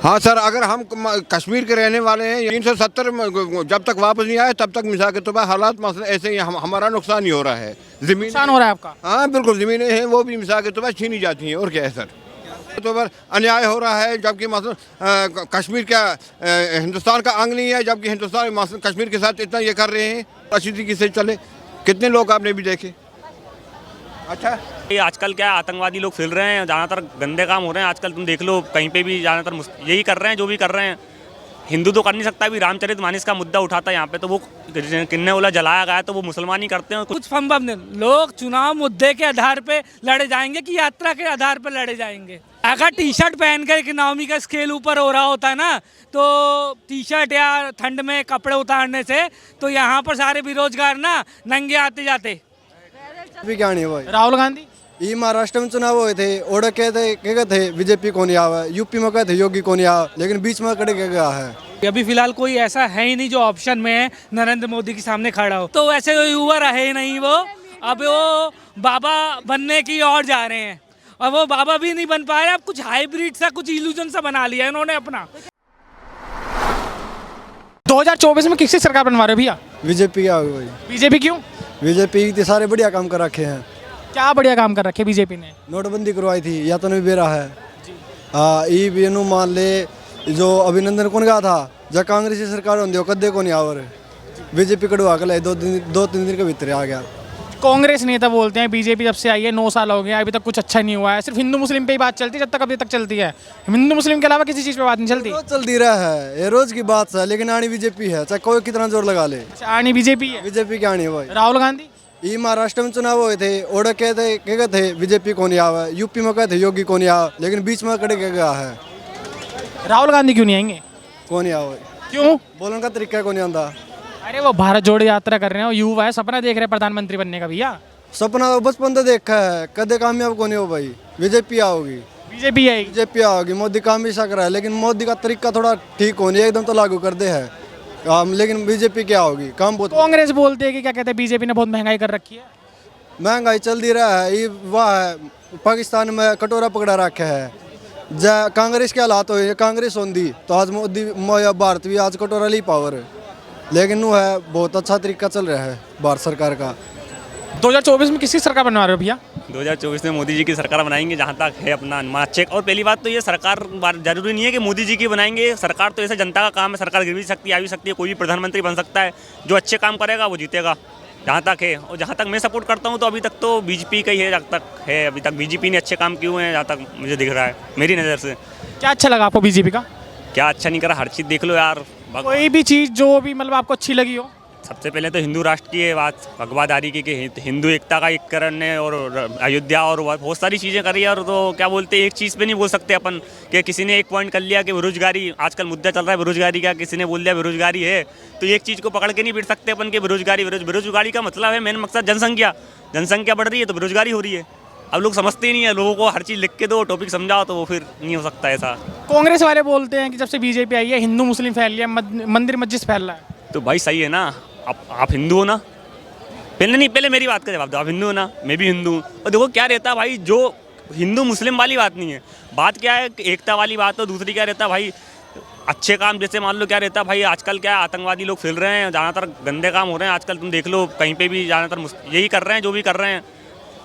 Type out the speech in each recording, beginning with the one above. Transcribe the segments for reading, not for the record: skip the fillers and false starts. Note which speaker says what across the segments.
Speaker 1: हाँ सर, अगर हम कश्मीर के रहने वाले हैं, 370 जब तक वापस नहीं आए तब तक मिसा के तो हालात मसले ऐसे ही हमारा नुकसान ही हो रहा है। जमीन
Speaker 2: नुकसान हो रहा है आपका?
Speaker 1: हाँ बिल्कुल, ज़मीनें हैं वो भी मिसा के तो छीनी जाती हैं, और क्या है सर। तो पर अन्याय हो रहा है, जबकि मसलन कश्मीर का हिंदुस्तान का अंग नहीं है, जबकि हिंदुस्तान कश्मीर के साथ इतना ये कर रहे हैं, अच्छी तरीके से चले। कितने लोग आपने भी देखे। अच्छा,
Speaker 3: ये आजकल क्या है, आतंकवादी लोग फैल रहे हैं, ज़्यादातर गंदे काम हो रहे हैं आजकल। तुम देख लो कहीं पे भी ज़्यादातर यही कर रहे हैं जो भी कर रहे हैं। हिंदू तो कर नहीं सकता। अभी रामचरितमानस का मुद्दा उठाता है यहाँ पे, तो वो किन्ने वाला जलाया गया, तो वो मुसलमान ही करते हैं।
Speaker 4: कुछ संभव नहीं। लोग चुनाव मुद्दे के आधार पे लड़े जाएंगे कि यात्रा के आधार पे लड़े जाएंगे। अगर टी शर्ट पहनकर इकोनॉमी का स्केल ऊपर हो रहा होता है ना, तो टी शर्ट या ठंड में कपड़े उतारने से तो यहाँ पर सारे बेरोजगार ना नंगे आते जाते।
Speaker 5: भी क्या नहीं भाई।
Speaker 2: राहुल गांधी
Speaker 5: ये महाराष्ट्र में चुनाव हुए थे, ओडे कहते थे बीजेपी को नहीं आवा, यूपी में कहते योगी को नहीं आवा, लेकिन बीच में कड़े गया है।
Speaker 4: अभी फिलहाल कोई ऐसा है ही नहीं जो ऑप्शन में नरेंद्र मोदी के सामने खड़ा हो। तो वैसे युवा रहे नहीं वो, अब वो बाबा बनने की ओर जा रहे हैं, और वो बाबा भी नहीं बन पाए। अब कुछ हाइब्रिड सा, कुछ इल्यूजन सा बना लिया इन्होंने अपना।
Speaker 2: 2024 में किसकी सरकार बनवा रहे हो भैया?
Speaker 5: बीजेपी आ गई भाई।
Speaker 2: बीजेपी क्यों?
Speaker 5: बीजेपी इतने सारे बढ़िया काम कर रखे हैं।
Speaker 2: क्या बढ़िया काम कर रखे बीजेपी ने?
Speaker 5: नोटबंदी करवाई थी, या तो नहीं बेरा है। हाँ, ये भी नु मान ले, जो अभिनंदन कौन गया था, जब कांग्रेस की सरकार होंगे कदे को नहीं आवर, बीजेपी कड़वा कर 2-3 दिन के भीतर आ गया।
Speaker 2: कांग्रेस नेता बोलते हैं बीजेपी जब से आई है 9 साल हो गए, अभी तक कुछ अच्छा नहीं हुआ है। सिर्फ हिंदू मुस्लिम पे ही बात चलती है, जब तक अभी तक चलती है। हिंदू मुस्लिम के अलावा किसी चीज़ पे बात नहीं चलती।
Speaker 5: रोज चलती रहा है, ये रोज की बात है, लेकिन आनी बीजेपी है, चाहे कोई कितना जोर लगा ले।
Speaker 2: अच्छा, आनी बीजेपी है।
Speaker 5: बीजेपी क्या नहीं भाई।
Speaker 2: राहुल गांधी
Speaker 5: ये महाराष्ट्र में चुनाव हुए थे, ओडे कहते थे बीजेपी को नहीं आवा, यूपी में कहते योगी को नहीं आवा, लेकिन बीच में कड़े गया है।
Speaker 2: राहुल गांधी क्यों नहीं आएंगे?
Speaker 5: को नहीं आवा,
Speaker 2: क्यों?
Speaker 5: बोलने का तरीका को नहीं आता।
Speaker 2: अरे वो भारत जोड़ो यात्रा कर रहे हैं, युवा है, सपना देख रहे हैं प्रधानमंत्री बनने का भैया।
Speaker 5: सपना बचपन तो देखा है, कदे कामयाब को नहीं हो भाई। बीजेपी आओगी,
Speaker 2: बीजेपी आएगी।
Speaker 5: बीजेपी आओगी। मोदी काम भी ऐसा कर रहा है, लेकिन मोदी का तरीका थोड़ा ठीक होनी है, एकदम तो लागू कर दे है काम, लेकिन बीजेपी क्या होगी, काम बहुत।
Speaker 2: कांग्रेस बोलते हैं कि क्या कहते हैं बीजेपी ने बहुत महंगाई कर रखी है।
Speaker 5: महंगाई चलती रहा है, ये वाह है, पाकिस्तान में कटोरा पकड़ा रखा है। जय कांग्रेस के हालात हो, कांग्रेस होंगी तो आज मोदी भारत भी आज कटोरा ली पावर, लेकिन वो है बहुत अच्छा तरीका चल रहा है भारत सरकार का।
Speaker 2: 2024 में किसकी सरकार बनवा रहे हो भैया?
Speaker 3: 2024 में मोदी जी की सरकार बनाएंगे, जहाँ तक है अपना अनुमान चेक। और पहली बात तो ये सरकार जरूरी नहीं है कि मोदी जी की बनाएंगे। सरकार तो ऐसे जनता का काम है, सरकार गिर भी सकती है, आ भी सकती है, कोई भी प्रधानमंत्री बन सकता है। जो अच्छे काम करेगा वो जीतेगा, जहाँ तक है। और जहाँ तक मैं सपोर्ट करता हूँ तो अभी तक तो बीजेपी का ही है, जहाँ तक है अभी तक बीजेपी ने अच्छे काम किए हुए हैं, जहाँ तक मुझे दिख रहा है मेरी नज़र से।
Speaker 2: क्या अच्छा लगा आपको बीजेपी का?
Speaker 3: क्या अच्छा नहीं करा, हर चीज़ देख लो यार।
Speaker 2: कोई भी चीज़ जो भी मतलब आपको अच्छी लगी हो?
Speaker 3: सबसे पहले तो हिंदू राष्ट्र की है बात, भगवादारी की, कि हिंदू एकता का एकीकरण है, और अयोध्या और बहुत सारी चीज़ें करी है। और तो क्या बोलते हैं, एक चीज़ पे नहीं बोल सकते अपन कि किसी ने एक पॉइंट कर लिया कि बेरोजगारी, आजकल मुद्दा चल रहा है बेरोजगारी का, किसी ने बोल दिया बेरोजगारी है, तो एक चीज़ को पकड़ के नहीं बैठ सकते अपन कि बेरोजगारी का मतलब है मेन मकसद जनसंख्या बढ़ रही है तो बेरोजगारी हो रही है। अब लोग समझते ही नहीं है, लोगों को हर चीज़ लिख के दो, टॉपिक समझाओ, तो वो फिर नहीं हो सकता ऐसा।
Speaker 2: कांग्रेस वाले बोलते हैं कि जब से बीजेपी आई है हिंदू मुस्लिम फैल लिया, मंदिर मस्जिद फैल रहा है।
Speaker 3: तो भाई सही है ना, आप हिंदू हो ना? पहले मेरी बात का जवाब दो। आप हिंदू हो ना? मैं भी हिंदू हूँ। और देखो क्या रहता है भाई, जो हिंदू मुस्लिम वाली बात नहीं है, बात क्या है एकता वाली बात। तो दूसरी क्या रहता है भाई, अच्छे काम, जैसे मान लो क्या रहता है भाई, आजकल क्या है, आतंकवादी लोग फैल रहे हैं, ज़्यादातर गंदे काम हो रहे हैं आजकल। तुम देख लो कहीं पे भी ज़्यादातर यही कर रहे हैं जो भी कर रहे हैं।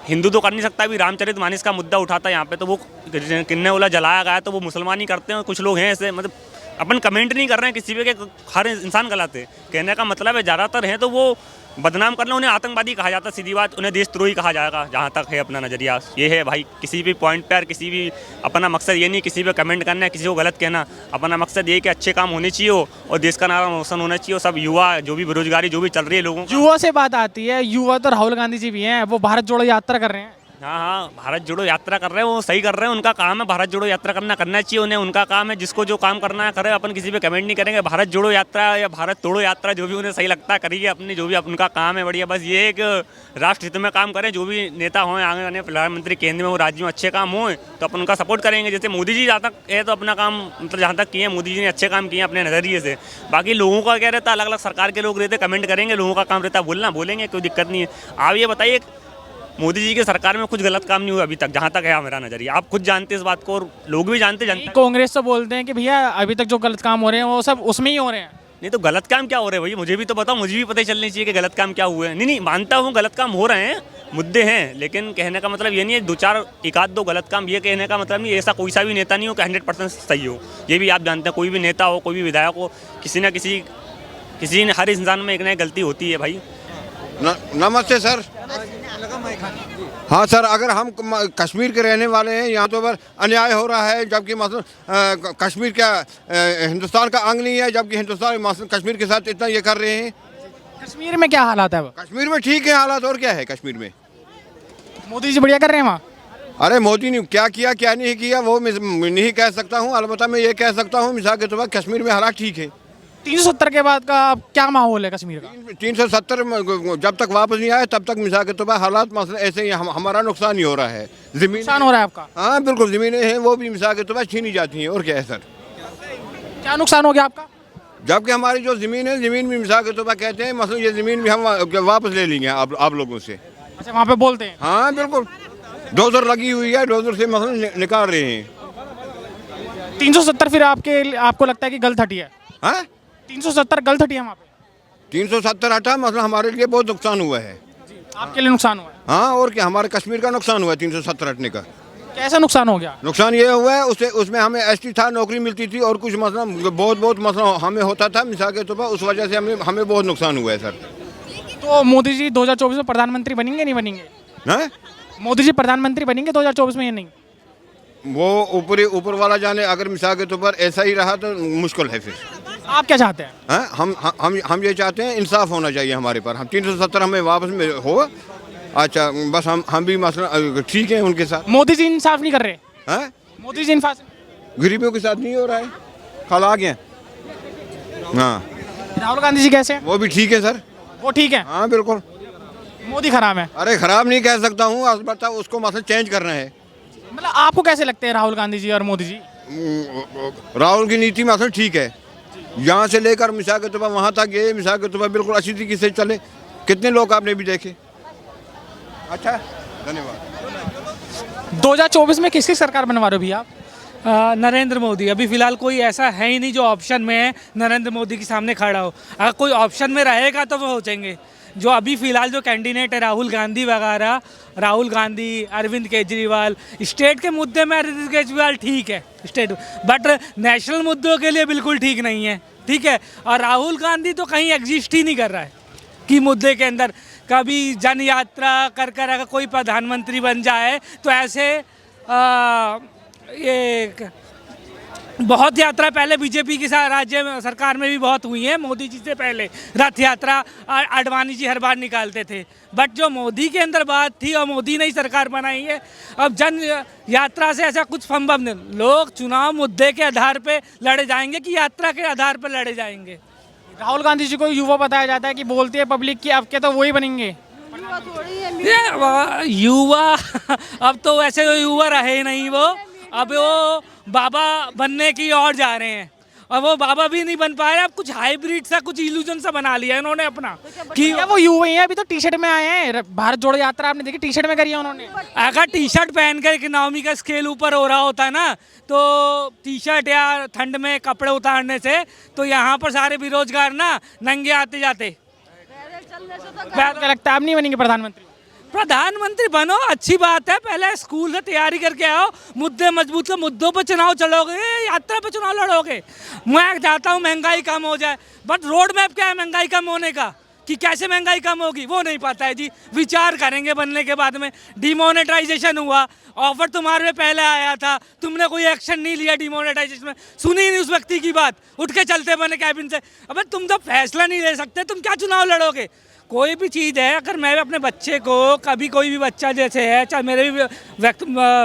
Speaker 3: हिंदू तो कर नहीं सकता। अभी रामचरितमानस का मुद्दा उठाता है यहाँ पे, तो वो किन्ने वाला जलाया गया, तो वो मुसलमान ही करते हैं। कुछ लोग हैं ऐसे, मतलब अपन कमेंट नहीं कर रहे हैं किसी पे कि हर इंसान गलत है, कहने का मतलब है ज़्यादातर हैं तो वो बदनाम करना, उन्हें आतंकवादी कहा जाता है, सीधी बात, उन्हें देशद्रोही कहा जाएगा, जहाँ तक है अपना नज़रिया ये है भाई। किसी भी पॉइंट पर, किसी भी, अपना मकसद ये नहीं किसी पे कमेंट करना है, किसी को गलत कहना। अपना मकसद ये कि अच्छे काम होने चाहिए और देश का नाम रोशन होना चाहिए। सब युवा, जो भी बेरोजगारी जो भी चल रही है लोगों,
Speaker 2: युवा से बात आती है, युवा तो राहुल गांधी जी भी हैं, वो भारत जोड़ो यात्रा कर रहे हैं।
Speaker 3: हाँ, भारत जोड़ो यात्रा कर रहे हैं, वो सही कर रहे हैं, उनका काम है भारत जोड़ो यात्रा करना चाहिए उन्हें, उनका काम है। जिसको जो काम करना है करे, अपन किसी पे कमेंट नहीं करेंगे। भारत जोड़ो यात्रा या भारत तोड़ो यात्रा, जो भी उन्हें सही लगता है करिए, अपनी जो भी उनका काम है बढ़िया। बस ये एक राष्ट्र हित में काम करें, जो भी नेता हों आगे आने प्रधानमंत्री, केंद्र में हो, राज्य में अच्छे काम हों तो अपन उनका सपोर्ट करेंगे। जैसे मोदी जी जहाँ तक है तो अपना काम, मतलब जहाँ तक किए मोदी जी ने अच्छे काम किए अपने नज़रिए से। बाकी लोगों का क्या रहता है, अलग अलग सरकार के लोग रहते, कमेंट करेंगे, लोगों का काम रहता है बोलना, बोलेंगे, कोई दिक्कत नहीं है। आप ये बताइए मोदी जी की सरकार में कुछ गलत काम नहीं हुआ अभी तक, जहाँ तक है मेरा नजरिया। आप खुद जानते हैं इस बात को और लोग भी जानते, जनता।
Speaker 2: कांग्रेस तो बोलते हैं कि भैया अभी तक जो गलत काम हो रहे हैं वो सब उसमें ही हो रहे हैं।
Speaker 3: नहीं तो गलत काम क्या हो रहे हैं भैया, मुझे भी तो बताओ, मुझे भी पता चलनी चाहिए कि गलत काम क्या हुए हैं। नहीं नहीं, मानता हूँ गलत काम हो रहे हैं, मुद्दे हैं, लेकिन कहने का मतलब ये नहीं है दो चार एक आध दो गलत काम, ये कहने का मतलब नहीं ऐसा कोई सा भी नेता नहीं हो कि 100% सही हो। ये भी आप जानते हैं, कोई भी नेता हो, कोई भी विधायक हो, किसी न किसी ने, हर इंसान में एक ना एक गलती होती है भाई।
Speaker 1: नमस्ते सर। हाँ सर, अगर हम कश्मीर के रहने वाले हैं, यहाँ तो पर अन्याय हो रहा है, जबकि मसलन कश्मीर क्या हिंदुस्तान का अंग नहीं है, जबकि हिंदुस्तान मसलन कश्मीर के साथ इतना ये कर रहे हैं।
Speaker 2: कश्मीर में क्या हालात है?
Speaker 1: कश्मीर में ठीक है हालात, और क्या है कश्मीर में?
Speaker 2: मोदी जी बढ़िया कर रहे हैं वहाँ।
Speaker 1: अरे मोदी ने क्या किया क्या नहीं किया वो मैं नहीं कह सकता हूँ, अलबत्ता मैं ये कह सकता हूँ मिसाल के तौर पर कश्मीर में हालात ठीक है।
Speaker 2: 370 के बाद का अब क्या माहौल है कश्मीर का?
Speaker 1: 370 जब तक वापस नहीं आए तब तक मिसाल के तौर पर हालात मसला ऐसे ही हमारा नुकसान ही हो रहा है। जमीन
Speaker 2: नुकसान हो रहा है आपका?
Speaker 1: हाँ बिल्कुल, ज़मीनें हैं वो भी मिसाल के तौर पर छीनी जाती हैं, और क्या है सर?
Speaker 2: क्या नुकसान हो गया आपका?
Speaker 1: जबकि हमारी जो ज़मीन है, ज़मीन भी मिसाल के तौर पर कहते हैं मतलब ये ज़मीन भी हम वापस ले लेंगे आप लोगों से।
Speaker 2: अच्छा, वहाँ पे बोलते हैं?
Speaker 1: हाँ बिल्कुल, डोजर लगी हुई है, डोजर से मतलब निकाल रहे हैं।
Speaker 2: 370 फिर आपको लगता है कि गलत हटी है?
Speaker 1: हाँ
Speaker 2: 370 गलत हटी है वहाँ पे?
Speaker 1: 370 हटा मतलब हमारे लिए बहुत नुकसान हुआ है।
Speaker 2: आपके लिए नुकसान हुआ है?
Speaker 1: हाँ और क्या, हमारे कश्मीर का नुकसान हुआ है 370 हटने का।
Speaker 2: कैसा नुकसान हो गया?
Speaker 1: नुकसान ये हुआ है उसमें हमें एसटी था, नौकरी मिलती थी, और कुछ मतलब बहुत मतलब हमें होता था मिसाल के तौर पर, उस वजह से हमें बहुत नुकसान हुआ है सर।
Speaker 2: तो मोदी जी 2024 में प्रधानमंत्री बनेंगे नहीं बनेंगे?
Speaker 1: हैं?
Speaker 2: मोदी जी प्रधानमंत्री बनेंगे 2024 में या नहीं?
Speaker 1: वो ऊपर वाला जाने, अगर मिसाल के तौर पर ऐसा ही रहा तो मुश्किल है फिर।
Speaker 2: आप क्या चाहते हैं?
Speaker 1: हैं? हम ये चाहते हैं इंसाफ होना चाहिए हमारे पर, हम 370 हमें वापस में हो। अच्छा बस हम भी मसला ठीक है उनके साथ।
Speaker 2: मोदी जी इंसाफ नहीं कर रहे
Speaker 1: हैं?
Speaker 2: मोदी जी इंसाफ
Speaker 1: गरीबों के साथ नहीं हो रहा है, कल आ गए। हाँ
Speaker 2: राहुल गांधी जी कैसे हैं?
Speaker 1: वो भी ठीक है सर।
Speaker 2: वो ठीक है,
Speaker 1: हाँ बिल्कुल।
Speaker 2: मोदी खराब है?
Speaker 1: अरे खराब नहीं कह सकता हूँ, अलबत्ता उसको मतलब चेंज करना है।
Speaker 2: मतलब आपको कैसे लगते हैं राहुल गांधी जी और मोदी जी?
Speaker 1: राहुल की नीति मतलब ठीक है, यहाँ से लेकर मिसाल के तौर पर वहाँ तक ये मिसाल के तौर पर बिल्कुल अच्छी तरीके से चले। कितने लोग आपने भी देखे। अच्छा धन्यवाद।
Speaker 2: 2024 में किसकी सरकार बनवा रहे हो भैया आप?
Speaker 4: नरेंद्र मोदी। अभी फिलहाल कोई ऐसा है ही नहीं जो ऑप्शन में है नरेंद्र मोदी के सामने खड़ा हो। अगर कोई ऑप्शन में रहेगा तो वो हो जाएंगे। जो अभी फिलहाल जो कैंडिडेट है राहुल गांधी वगैरह, राहुल गांधी, अरविंद केजरीवाल, स्टेट के मुद्दे में अरविंद केजरीवाल ठीक है स्टेट, बट नेशनल मुद्दों के लिए बिल्कुल ठीक नहीं है। ठीक है, और राहुल गांधी तो कहीं एग्जिस्ट ही नहीं कर रहा है कि मुद्दे के अंदर। कभी जन यात्रा कर कर अगर कोई प्रधानमंत्री बन जाए तो ऐसे ये बहुत यात्रा पहले बीजेपी की राज्य में सरकार में भी बहुत हुई है। मोदी जी से पहले रथ यात्रा आडवाणी जी हर बार निकालते थे, बट जो मोदी के अंदर बात थी और मोदी ने ही सरकार बनाई है। अब जन यात्रा से ऐसा कुछ संभव नहीं। लोग चुनाव मुद्दे के आधार पे लड़े जाएंगे कि यात्रा के आधार पर लड़े जाएंगे।
Speaker 2: राहुल गांधी जी को युवा बताया जाता है कि बोलती है पब्लिक की अब के तो वही बनेंगे।
Speaker 4: ये युवा अब तो वैसे तो युवा रहे नहीं वो, अब वो बाबा बनने की ओर जा रहे हैं और वो बाबा भी नहीं बन पा रहे। अब कुछ हाइब्रिड सा कुछ इल्यूजन सा बना लिया इन्होंने अपना कि
Speaker 2: वो युवा ही है। अभी तो टी शर्ट में आए हैं, भारत जोड़ो यात्रा आपने देखी, टी शर्ट में करी है उन्होंने।
Speaker 4: अगर टी शर्ट पहन कर इकोनॉमी का स्केल ऊपर हो रहा होता ना, तो टी शर्ट या ठंड में कपड़े उतारने से तो यहाँ पर सारे बेरोजगार ना नंगे आते जाते।
Speaker 2: क्या लगता है आप नहीं बनेंगे प्रधानमंत्री?
Speaker 4: प्रधानमंत्री बनो, अच्छी बात है, पहले स्कूल से तैयारी करके आओ, मुद्दे मजबूत हो, मुद्दों पर चुनाव चलोगे, यात्रा पे चुनाव लड़ोगे। मैं चाहता हूँ महंगाई कम हो जाए, बट रोड मैप क्या है महंगाई कम होने का, कि कैसे महंगाई कम होगी वो नहीं पता है जी। विचार करेंगे बनने के बाद में। डिमोनेटाइजेशन हुआ, ऑफर तुम्हारे पहले आया था, तुमने कोई एक्शन नहीं लिया डिमोनेटाइजेशन में, सुनी नहीं उस व्यक्ति की बात, उठ के चलते बने कैबिन से। अबे तुम तो फैसला नहीं ले सकते, तुम क्या चुनाव लड़ोगे? कोई भी चीज़ है, अगर मैं अपने बच्चे को कभी कोई भी बच्चा जैसे है, चाहे मेरे भी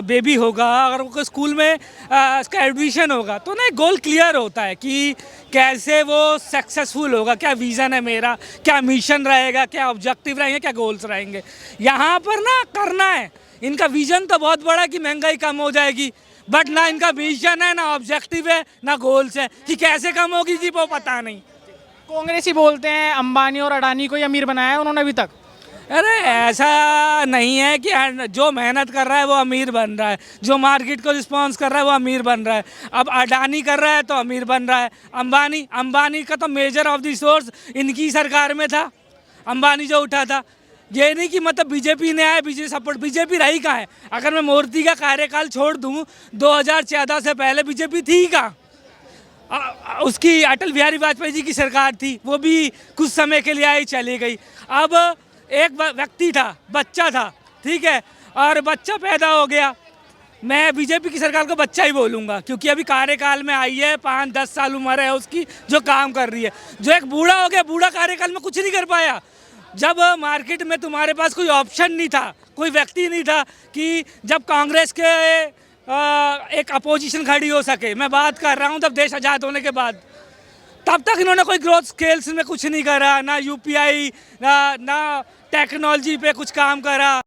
Speaker 4: बेबी होगा, अगर वो स्कूल में इसका एडमिशन होगा तो ना एक गोल क्लियर होता है कि कैसे वो सक्सेसफुल होगा, क्या विज़न है मेरा, क्या मिशन रहेगा, क्या ऑब्जेक्टिव रहेंगे, क्या गोल्स रहेंगे। यहाँ पर ना करना है, इनका विज़न तो बहुत बड़ा कि महंगाई कम हो जाएगी, बट ना इनका विज़न है, ना ऑब्जेक्टिव है, ना गोल्स है कि कैसे कम होगी जी वो पता नहीं।
Speaker 2: कांग्रेस ही बोलते हैं अंबानी और अडानी को ही अमीर बनाया है उन्होंने अभी तक।
Speaker 4: अरे ऐसा नहीं है कि जो मेहनत कर रहा है वो अमीर बन रहा है, जो मार्केट को रिस्पॉन्स कर रहा है वो अमीर बन रहा है। अब अडानी कर रहा है तो अमीर बन रहा है। अंबानी का तो मेजर ऑफ द सोर्स इनकी सरकार में था, अंबानी जो उठा था। ये नहीं कि मतलब बीजेपी ने आया, बीजेपी सपोर्ट, बीजेपी रही कहाँ है? अगर मैं मोदी का कार्यकाल छोड़ दूँ, 2014 से पहले बीजेपी थी कहाँ? उसकी अटल बिहारी वाजपेयी जी की सरकार थी, वो भी कुछ समय के लिए आई, चली गई। अब एक व्यक्ति था, बच्चा था, ठीक है, और बच्चा पैदा हो गया। मैं बीजेपी की सरकार को बच्चा ही बोलूँगा, क्योंकि अभी कार्यकाल में आई है, 5-10 साल उम्र है उसकी, जो काम कर रही है। जो एक बूढ़ा हो गया, बूढ़ा कार्यकाल में कुछ नहीं कर पाया। जब मार्केट में तुम्हारे पास कोई ऑप्शन नहीं था, कोई व्यक्ति नहीं था कि जब कांग्रेस के एक अपोजिशन खड़ी हो सके, मैं बात कर रहा हूँ तब देश आज़ाद होने के बाद, तब तक इन्होंने कोई ग्रोथ स्केल्स में कुछ नहीं करा, ना यूपीआई, ना टेक्नोलॉजी पे कुछ काम करा।